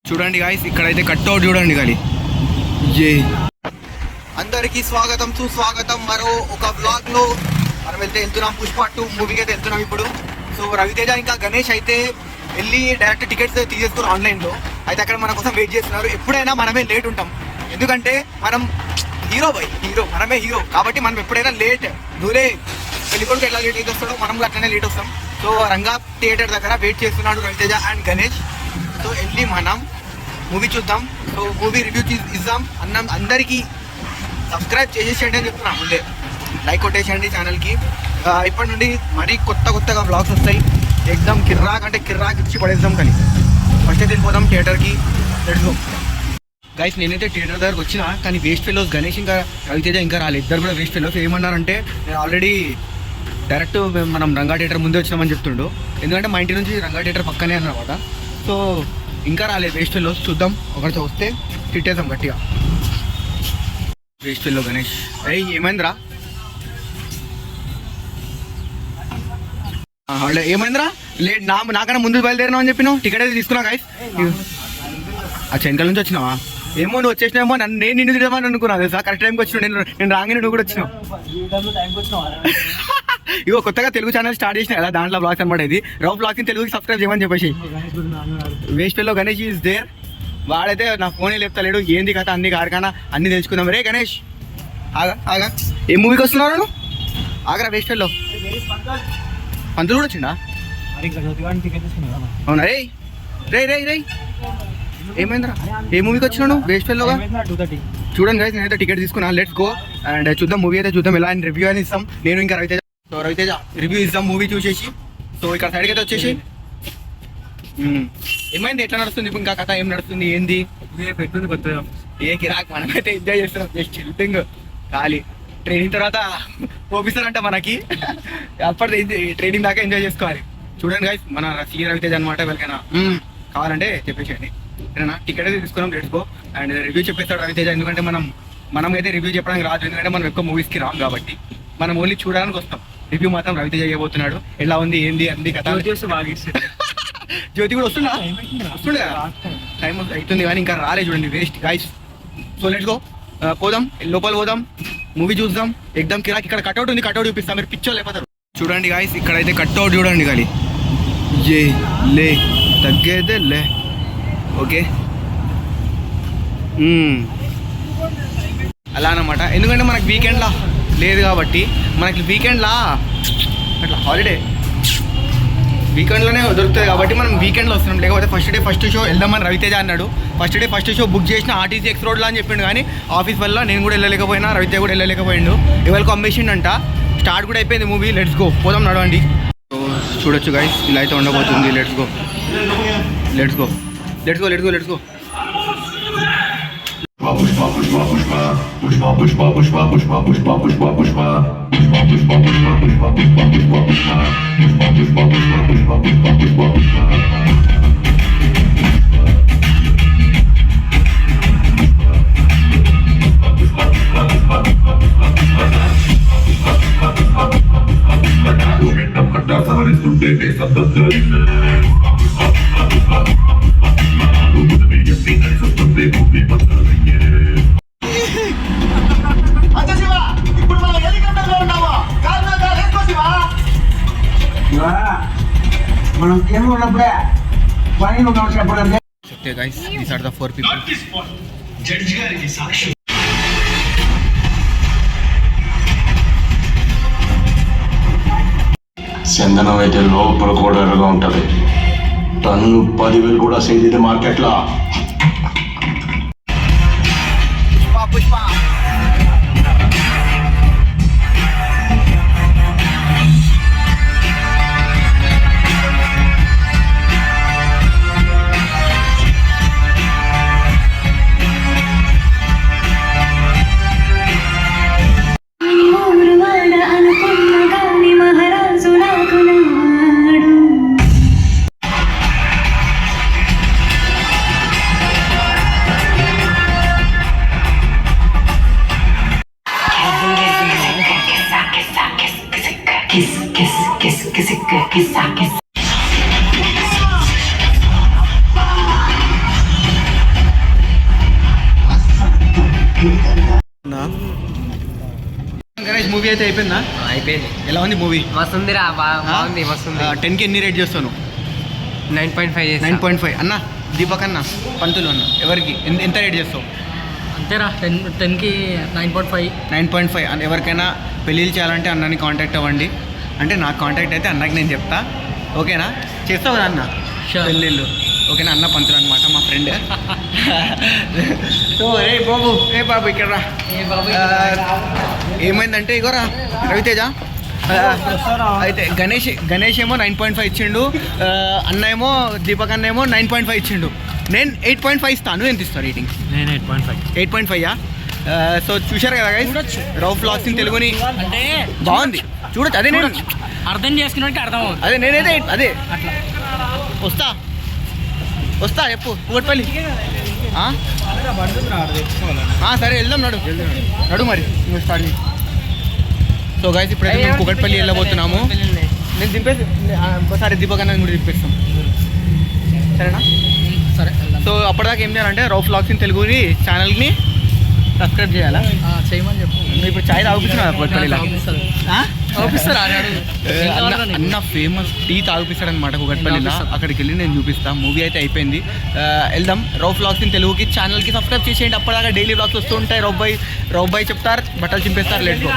చూడండి గాయ్స్, ఇక్కడైతే కట్అవుట్ చూడండి గాలి. అందరికీ స్వాగతం సుస్వాగతం. మరో ఒక వ్లాగ్ లో మనం వెళ్తున్నాం పుష్ప 2 మూవీకి అయితే వెళ్తున్నాం ఇప్పుడు. సో రవితేజ ఇంకా గణేష్ అయితే వెళ్ళి డైరెక్ట్ టికెట్స్ తీసేసుకున్నారు ఆన్లైన్ లో. అయితే అక్కడ మన కోసం వెయిట్ చేస్తున్నారు. ఎప్పుడైనా మనమే లేట్ ఉంటాం, ఎందుకంటే మనం హీరో మనమే హీరో కాబట్టి మనం ఎప్పుడైనా లేట్. దూరే పెళ్ళికొడుకు ఎట్లా లేట్ అయితే వస్తాడో మనం అట్లనే లేట్ వస్తాం. సో రంగా థియేటర్ దగ్గర వెయిట్ చేస్తున్నాడు రవితేజ అండ్ గణేష్. సో వెళ్ళి మనం మూవీ చూద్దాం. సో మూవీ రివ్యూ ఇద్దాం. అందరికీ సబ్స్క్రైబ్ చేసేసేయండి అని చెప్తున్నా. ముందే లైక్ కొట్టేసేయండి ఛానల్కి. ఇప్పటి నుండి మరీ కొత్తగా బ్లాగ్స్ వస్తాయి. ఎగ్జామ్ కిర్రాక్ ఇచ్చి పడేద్దాం. కానీ ఫస్ట్ అయితే వెళ్ళిపోదాం థియేటర్కి. లెట్స్ గైస్, నేనైతే థియేటర్ దగ్గరకు వచ్చినా కానీ వేస్ట్ ఫెలోస్ గణేష్ ఇంకా రవితేజ ఇంకా రాలేదు. ఇద్దరు కూడా వేస్ట్ ఫెలోస్. ఏమన్నారంటే నేను ఆల్రెడీ డైరెక్ట్ మనం రంగా థియేటర్ ముందే వచ్చినామని చెప్తుండు. ఎందుకంటే మా ఇంటి నుంచి రంగా థియేటర్ పక్కనే అన్నమాట. సో ఇంకా రాలేదు వేస్ట్ ఫెలోస్. చూద్దాం, ఒకరితో వస్తే తిట్టేద్దాం గట్టిగా. Waste fellow Ganesh. ఏమైందిరా? ఏమైందిరా? లేట్ నాకన్నా ముందు బయలుదేరినావు అని చెప్పినావు. టికెట్ అయితే తీసుకున్నా గైస్. వెనకాల నుంచి వచ్చినావా? ఏమో నువ్వు వచ్చేసినామో నేను నిన్ను తిడమని అనుకున్నాను సార్. కరెక్ట్ టైంకి వచ్చినావు. నేను రాగానే నువ్వు కూడా వచ్చినావు. ఇగో కొత్తగా తెలుగు ఛానల్ స్టార్ట్ చేసిన కదా, దాంట్లో బ్లాగ్స్ అనమాట. ఇది రౌ బ్లాగ్స్ తెలుగుకి సబ్స్క్రైబ్ చేయమని చెప్పేసి. Waste fellow Ganesh is there. వాడైతే నా ఫోనే లేపుతలేడు. ఏంది కథ అన్ని కాడకన్నా అన్ని తెలుసుకుందాం. రే గణేష్ ఆగా ఏ మూవీకి వస్తున్నావు నువ్వు? ఆగరా వేస్ట్ ఫెలో. పంతులు కూడా వచ్చిందా? అవునా? రే రే రే రే ఏమైందిరా? ఏ మూవీకి వచ్చినావు నువ్వు వేస్ట్ ఫెలోగా? చూడండి గైస్, నేనైతే టికెట్ తీసుకున్నా. లెట్స్ గో అండ్ చూద్దాం మూవీ అయితే చూద్దాం. ఎలా అని రివ్యూ అని ఇస్తాం నేను ఇంకా రవితేజ. సో రవితేజ రివ్యూ ఇస్తాం మూవీ చూసేసి. సో ఇక్కడ సైడ్కి అయితే వచ్చేసి ఏమైంది, ఎట్లా నడుస్తుంది ఇంకా కథ, ఏం నడుస్తుంది, ఏంది పెట్టుంది కొత్తగా? ఏ కిరాక్, మనమైతే ఎంజాయ్ చేస్తున్నాం. జస్ట్ చిల్లింగ్ ఖాళీ. ట్రైనింగ్ తర్వాత పోపిస్తారంట మనకి. అప్పటి ట్రైనింగ్ దాకా ఎంజాయ్ చేసుకోవాలి. చూడండి గైస్, మన సీఆర్ రవితేజ అనమాట. ఎవరికైనా కావాలంటే చెప్పేసేయండి. ఏనా టికెట్ అయితే తీసుకున్నాం. లెట్స్ గో అండ్ రివ్యూ చెప్పేస్తాడు రవితేజ. ఎందుకంటే మనం అయితే రివ్యూ చెప్పడానికి రాదు, ఎందుకంటే మనం ఎక్కువ మూవీస్కి రాం కాబట్టి. మనం ఓన్లీ చూడడానికి వస్తాం. రివ్యూ మాత్రం రవితేజ చేయబోతున్నాడు. ఎలా ఉంది ఏంది అన్ని కథ. జ్యోతి కూడా వస్తుండే టైం అవుతుంది కానీ ఇంకా రాలే. చూడండి waste guys. So let's go, పోదాం లోపల పోదాం, మూవీ చూద్దాం. ఎగ్జామ్ కిరాక్. ఇక్కడ కట్అవుట్ ఉంది, కట్అవుట్ చూపిస్తాం. మీరు పిక్చర్ లేకపోతారు. చూడండి గాయస్, ఇక్కడైతే కట్అవుట్ చూడండి గాలి. లే తగ్గేదే లే. ఓకే అలా అన్నమాట. ఎందుకంటే మనకి వీకెండ్లా లేదు కాబట్టి, మనకి వీకెండ్లా అట్లా హాలిడే వీకెండ్లోనే దొరుకుతుంది కాబట్టి మనం వీకెండ్లో వస్తున్నాం. లేకపోతే ఫస్ట్ షో వెళ్దామని రవితేజ అన్నాడు. ఫస్ట్ షో బుక్ చేసిన ఆర్టీసీ ఎక్స్ రోడ్లో అని చెప్పిండు. కానీ ఆఫీస్ వల్ల నేను కూడా వెళ్ళలేకపోయినా, రవితేజ కూడా వెళ్ళలేకపోయిండు. ఎవరికి అమ్మేసిండంట. స్టార్ట్ కూడా అయిపోయింది మూవీ. లెట్స్ గో, పోదాం నడవండి. చూడొచ్చు గైస్, ఇలా అయితే ఉండబోతుంది. Let's go. Okay guys, these are the 4 people. చందనం అయితే లోపల కూడా ఎర్రగా ఉంటుంది. టన్ను 10,000 కూడా సేల్ మార్కెట్లో. పుష్ప మూవీ అయితే అయిపోయిందా? అయిపోయింది. ఎలా ఉంది మూవీ? మస్తుందిరా, బాగుంది, మస్తుంది. 10కి ఎన్ని రేట్ చేస్తాను? 9.5. 9.5. అన్న దీపక్ అన్న, పంతులు అన్న, ఎవరికి ఎంత రేట్ చేస్తావు? అంతేరా, 10కి 9.5. 9.5. ఎవరికైనా పెళ్ళిళ్ళు చేయాలంటే అన్నని కాంటాక్ట్ అవ్వండి. అంటే నాకు కాంటాక్ట్ అయితే అన్నకి నేను చెప్తా. ఓకేనా? చేస్తావు కదా అన్న పెళ్ళిళ్ళు? ఓకేనా? అన్న పంతులు అనమాట, మా ఫ్రెండ్. సో బాబు ఇక్కడ రా. ఏమైందంటే ఇగోరా రవితేజ, అయితే గణేష్ ఏమో 9.5 ఇచ్చిండు, అన్న ఏమో దీపక్ అన్న ఏమో 9.5 ఇచ్చిండు. నేను 8.5 ఇస్తాను. ఎంత ఇస్తాను రేటింగ్? నేను 8.5. 8.5. సో చూశారు కదా గైస్, రౌఫ్ వ్లాగ్స్ ఇన్ తెలుగుని అంటే బాగుంది, చూడొచ్చు. అదే నేను అర్థం చేసుకున్నట్టు అర్థం అవుతుంది. అదే నేనైతే అదే అట్లా వస్తా చెప్పు కూకట్పల్లి. సరే వెళ్దాం, నడు మరి నువ్వు స్టార్ట్ చేయి. సో గైస్ ఇప్పుడైతే మేము కూకట్పల్లి వెళ్ళబోతున్నాము. నేను దింపేసి ఒకసారి దీపక్ అన్న కూడా దింపేస్తాం, సరేనా? సరే, సో అప్పటిదాకా ఏం చేయాలంటే రౌఫ్ వ్లాగ్స్ ఇన్ తెలుగుని ఛానల్ని సబ్స్క్రైబ్ చేయాలా? చేయమని చెప్పు. నువ్వు ఇప్పుడు ఛాయ్ తాగిపిస్తున్నా కూకట్పల్లిలో? అన్న ఫేమస్ టీ తాగిపిస్తాడు అనమాట కూకట్పల్లిలో. అక్కడికి వెళ్ళి నేను చూపిస్తాను. మూవీ అయితే అయిపోయింది, వెళ్దాం. రౌఫ్ వ్లాగ్స్ ఇన్ తెలుగుకి ఛానల్కి సబ్స్క్రైబ్ చేసేయండి. అప్పటిదాకా డైలీ వ్లాగ్స్ వస్తూ ఉంటాయి. రౌఫ్ బాయ్ చెప్తారు, బట్టలు చింపేస్తారు. Let's go.